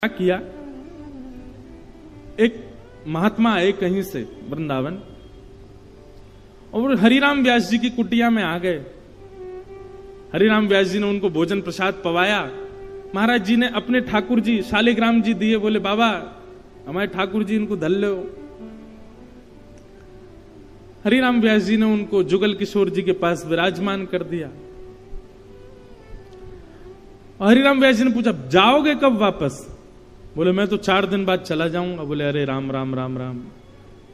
क्या किया, एक महात्मा आए कहीं से वृंदावन और हरिराम व्यास जी की कुटिया में आ गए। हरिराम व्यास जी ने उनको भोजन प्रसाद पवाया। महाराज जी ने अपने ठाकुर जी शालिग्राम जी दिए, बोले बाबा हमारे ठाकुर जी इनको धल लो। हरिराम व्यास जी ने उनको जुगल किशोर जी के पास विराजमान कर दिया। हरिराम व्यास जी ने पूछा जाओगे कब वापस? बोले मैं तो 4 दिन बाद चला जाऊंगा। बोले अरे राम राम राम राम,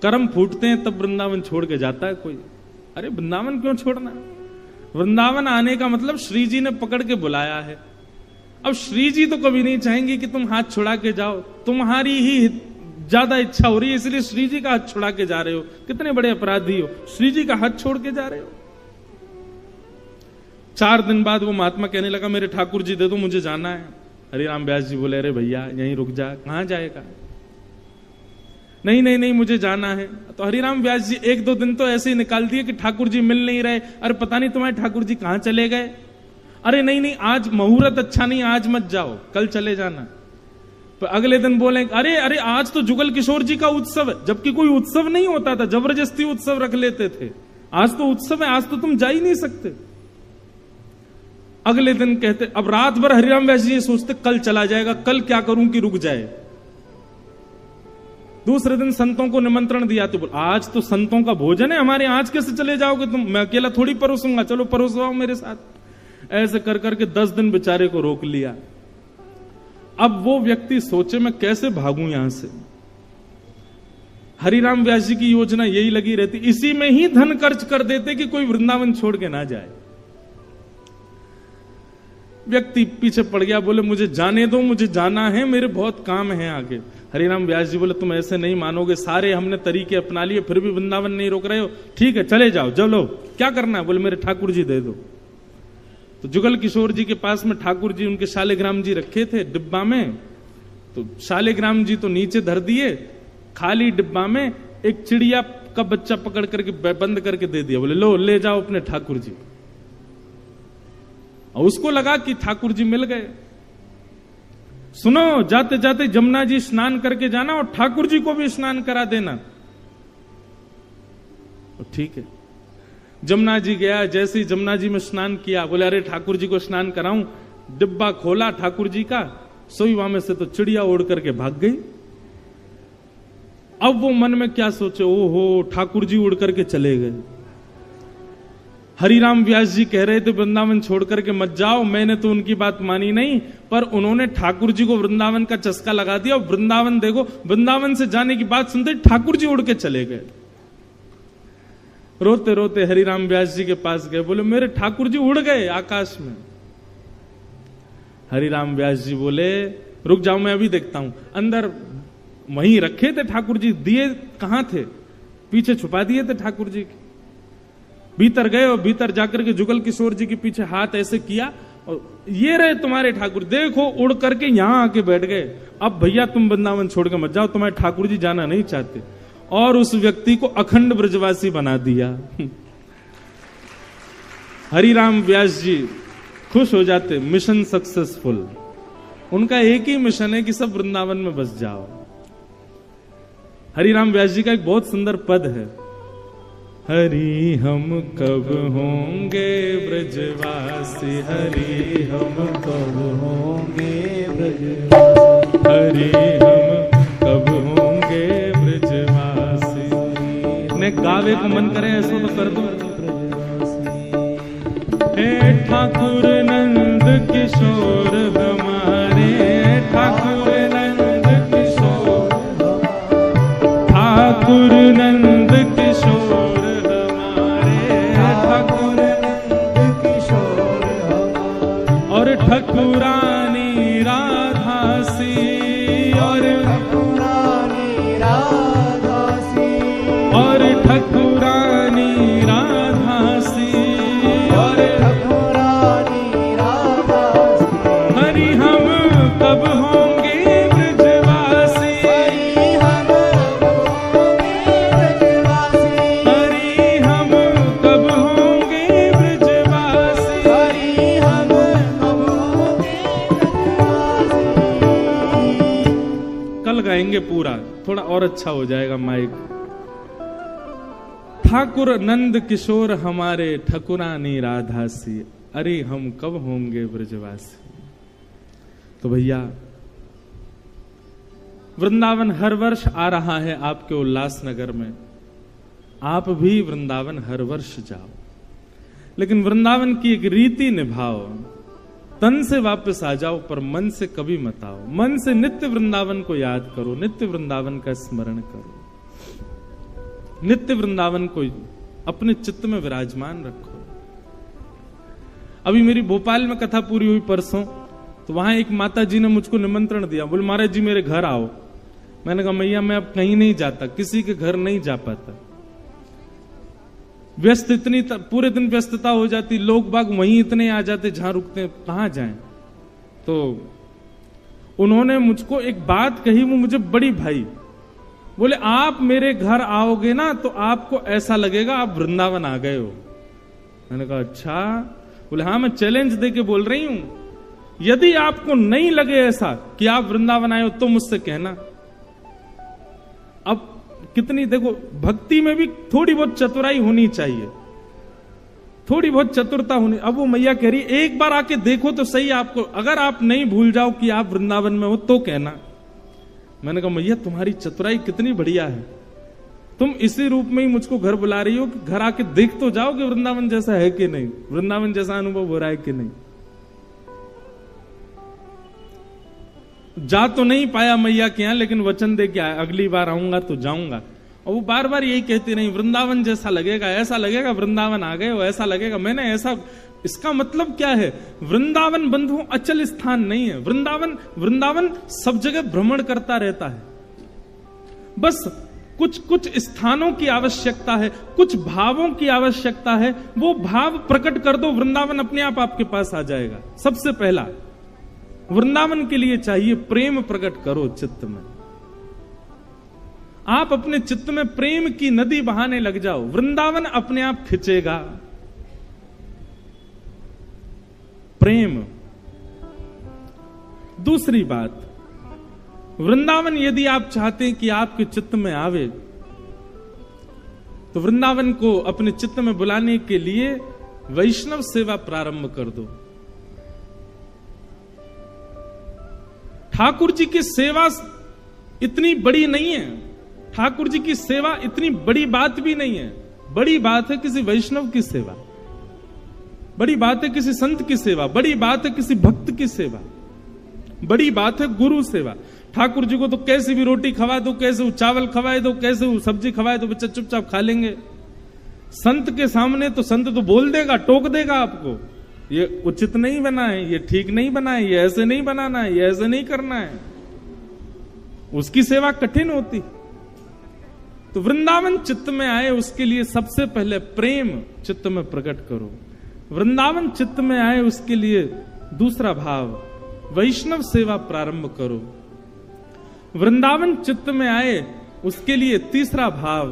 कर्म फूटते हैं तब वृंदावन छोड़ के जाता है कोई। अरे वृंदावन क्यों छोड़ना? वृंदावन आने का मतलब श्री जी ने पकड़ के बुलाया है। अब श्री जी तो कभी नहीं चाहेंगे कि तुम हाथ छुड़ा के जाओ, तुम्हारी ही ज्यादा इच्छा हो रही है इसलिए श्री जी का हाथ छुड़ा के जा रहे हो। कितने बड़े अपराधी हो, श्री जी का हाथ छोड़ के जा रहे हो। 4 दिन बाद वो महात्मा कहने लगा मेरे ठाकुर जी दे दो, मुझे जाना है। हरिराम व्यास जी बोले अरे भैया यहीं रुक जा। कहां जाएगा? नहीं नहीं नहीं मुझे जाना है। तो हरिराम व्यास जी 1-2 दिन तो ऐसे ही निकाल दिए कि ठाकुर जी मिल नहीं रहे। अरे पता नहीं तुम्हारे ठाकुर जी कहां चले गए। अरे नहीं नहीं आज मुहूर्त अच्छा नहीं, आज मत जाओ, कल चले जाना। तो अगले दिन बोले अरे अरे आज तो जुगल किशोर जी का उत्सव है, जबकि कोई उत्सव नहीं होता था, जबरदस्ती उत्सव रख लेते थे। आज तो उत्सव है, आज तो तुम जा ही नहीं सकते। अगले दिन कहते, अब रात भर हरिराम व्यास जी सोचते कल चला जाएगा, कल क्या करूं कि रुक जाए। दूसरे दिन संतों को निमंत्रण दिया तो बोल आज तो संतों का भोजन है हमारे, आज कैसे चले जाओगे तुम? मैं अकेला थोड़ी परोसूंगा, चलो परोसवाओ मेरे साथ। ऐसे कर करके 10 दिन बेचारे को रोक लिया। अब वो व्यक्ति सोचे मैं कैसे भागूं यहां से। हरिराम व्यास जी की योजना यही लगी रहती, इसी में ही धन खर्च कर देते कि कोई वृंदावन छोड़ के ना जाए। व्यक्ति पीछे पड़ गया, बोले मुझे जाने दो, मुझे जाना है, मेरे बहुत काम है आगे। हरिराम व्यास जी बोले तुम ऐसे नहीं मानोगे, सारे हमने तरीके अपना लिए फिर भी वृंदावन नहीं रोक रहे हो। ठीक है चले जाओ, चलो क्या करना है? बोले मेरे ठाकुर जी दे दो। तो जुगल किशोर जी के पास में ठाकुर जी उनके शालिग्राम जी रखे थे डिब्बा में। तो शालिग्राम जी तो नीचे धर दिए, खाली डिब्बा में एक चिड़िया का बच्चा पकड़ करके बंद करके दे दिया। बोले लो ले जाओ अपने ठाकुर जी। और उसको लगा कि ठाकुर जी मिल गए। सुनो जाते जाते जमुना जी स्नान करके जाना और ठाकुर जी को भी स्नान करा देना। ठीक है, जमुना जी गया। जैसे ही जमुना जी में स्नान किया, बोले अरे ठाकुर जी को स्नान कराऊं। डिब्बा खोला ठाकुर जी का, सोई वहां में से तो चिड़िया उड़ करके भाग गई। अब वो मन में क्या सोचे, ओहो ठाकुर जी उड़ करके चले गए। हरिराम व्यास जी कह रहे थे वृंदावन छोड़ करके मत जाओ, मैंने तो उनकी बात मानी नहीं, पर उन्होंने ठाकुर जी को वृंदावन का चस्का लगा दिया। और वृंदावन देखो, वृंदावन से जाने की बात सुनते ठाकुर जी उड़ के चले गए। रोते रोते हरिराम व्यास जी के पास गए, बोले मेरे ठाकुर जी उड़ गए आकाश में। हरिराम व्यास जी बोले रुक जाओ मैं अभी देखता हूं। अंदर वहीं रखे थे ठाकुर जी, दिए कहां थे? पीछे छुपा दिए थे ठाकुर जी के। भीतर गए और भीतर जाकर के जुगल किशोर जी के पीछे हाथ ऐसे किया और ये रहे तुम्हारे ठाकुर, देखो उड़ करके यहां आके बैठ गए। अब भैया तुम वृंदावन छोड़ के मत जाओ, तुम्हारे ठाकुर जी जाना नहीं चाहते। और उस व्यक्ति को अखंड ब्रजवासी बना दिया। हरिराम व्यास जी खुश हो जाते, मिशन सक्सेसफुल। उनका एक ही मिशन है कि सब वृंदावन में बस जाओ। हरिराम व्यास जी का एक बहुत सुंदर पद है, हरि हम कब होंगे ब्रजवासी, हरि हम कब होंगे ब्रजवासी, हरि हम कब होंगे ब्रजवासी। ने गावे को मन करे ऐसा तो कर दो। हे ठाकुर नंद किशोर हमारे, ठाकुर नंद किशोर, ठाकुर नंद किशोर और ठकुरानी राधासी, और ठकुरानी राधासी, और ठकुरानी राधासी, और ठकुरानी राधासी। हरि हम कब होंगे ब्रजवासी, हरि हम कब होंगे ब्रजवासी, हरि हम कब होंगे ब्रजवासी, हरि हम कब होंगे ब्रजवासी। गाएंगे पूरा, थोड़ा और अच्छा हो जाएगा माइक। ठाकुर नंद किशोर हमारे ठकुरानी राधासी, अरे हम कब होंगे ब्रजवासी। तो भैया वृंदावन हर वर्ष आ रहा है आपके उल्लासनगर में, आप भी वृंदावन हर वर्ष जाओ, लेकिन वृंदावन की एक रीति निभाओ, तन से वापस आ जाओ पर मन से कभी मत आओ। मन से नित्य वृंदावन को याद करो, नित्य वृंदावन का स्मरण करो, नित्य वृंदावन को अपने चित्त में विराजमान रखो। अभी मेरी भोपाल में कथा पूरी हुई परसों, तो वहां एक माता जी ने मुझको निमंत्रण दिया, बोले महाराज जी मेरे घर आओ। मैंने कहा मैया मैं अब कहीं नहीं जाता, किसी के घर नहीं जा पाता, व्यस्त इतनी पूरे दिन व्यस्तता हो जाती, लोग बाग वहीं इतने आ जाते जहां रुकते हैं, कहां जाएं। तो उन्होंने मुझको एक बात कही, वो मुझे बड़ी भाई, बोले आप मेरे घर आओगे ना तो आपको ऐसा लगेगा आप वृंदावन आ गए हो। मैंने कहा अच्छा। बोले हाँ मैं चैलेंज दे के बोल रही हूं, यदि आपको नहीं लगे ऐसा कि आप वृंदावन आए हो तो मुझसे कहना। अब कितनी देखो भक्ति में भी थोड़ी बहुत चतुराई होनी चाहिए, थोड़ी बहुत चतुरता होनी। अब वो मैया कह रही एक बार आके देखो तो सही आपको, अगर आप नहीं भूल जाओ कि आप वृंदावन में हो तो कहना। मैंने कहा मैया तुम्हारी चतुराई कितनी बढ़िया है, तुम इसी रूप में ही मुझको घर बुला रही हो कि घर आके देख तो जाओ कि वृंदावन जैसा है कि नहीं, वृंदावन जैसा अनुभव हो रहा है कि नहीं। जा तो नहीं पाया मैया के यहां, लेकिन वचन दे के आया अगली बार आऊंगा तो जाऊंगा। और वो बार बार यही कहती नहीं वृंदावन जैसा लगेगा, ऐसा लगेगा वृंदावन आ गए हो, ऐसा लगेगा। मैंने ऐसा, इसका मतलब क्या है, वृंदावन बंधुओं अचल स्थान नहीं है। वृंदावन सब जगह भ्रमण करता रहता है, बस कुछ कुछ स्थानों की आवश्यकता है, कुछ भावों की आवश्यकता है, वो भाव प्रकट कर दो, वृंदावन अपने आप आपके पास आ जाएगा। सबसे पहला वृंदावन के लिए चाहिए प्रेम प्रकट करो चित्त में। आप अपने चित्त में प्रेम की नदी बहाने लग जाओ, वृंदावन अपने आप खिंचेगा। प्रेम। दूसरी बात, वृंदावन यदि आप चाहते हैं कि आपके चित्त में आवे, तो वृंदावन को अपने चित्त में बुलाने के लिए वैष्णव सेवा प्रारंभ कर दो। ठाकुर जी की सेवा इतनी बड़ी नहीं है, ठाकुर जी की सेवा इतनी बड़ी बात भी नहीं है। बड़ी बात है किसी वैष्णव की सेवा, बड़ी बात है किसी संत की सेवा, बड़ी बात है किसी भक्त की सेवा, बड़ी बात है गुरु सेवा। ठाकुर जी को तो कैसी भी रोटी खवा दो, कैसे वो चावल खवाए दो, कैसे वो सब्जी खवाए दो, बच्चा चुपचाप खा लेंगे। संत के सामने तो संत तो बोल देगा, टोक देगा आपको, ये उचित नहीं बना है, ये ठीक नहीं बना है, ये ऐसे नहीं बनाना है, ये ऐसे नहीं करना है। उसकी सेवा कठिन होती। तो वृंदावन चित्त में आए उसके लिए सबसे पहले प्रेम चित्त में प्रकट करो। वृंदावन चित्त में आए उसके लिए दूसरा भाव वैष्णव सेवा प्रारंभ करो। वृंदावन चित्त में आए उसके लिए तीसरा भाव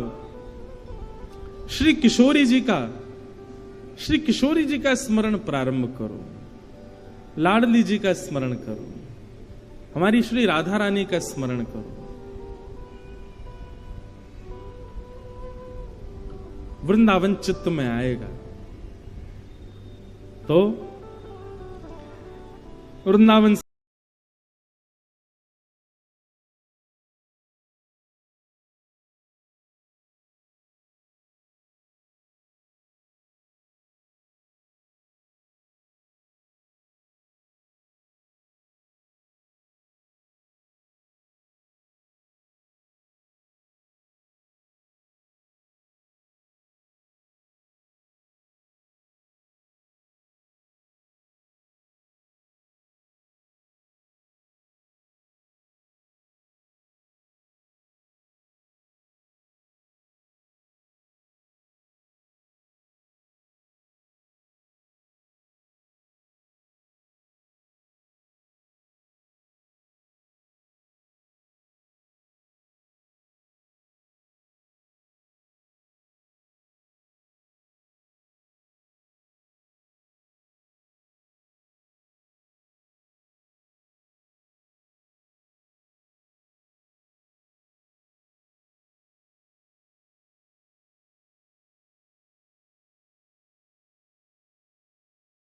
श्री किशोरी जी का स्मरण प्रारंभ करो, लाडली जी का स्मरण करो, हमारी श्री राधा रानी का स्मरण करो। वृंदावन चित्त में आएगा तो वृंदावन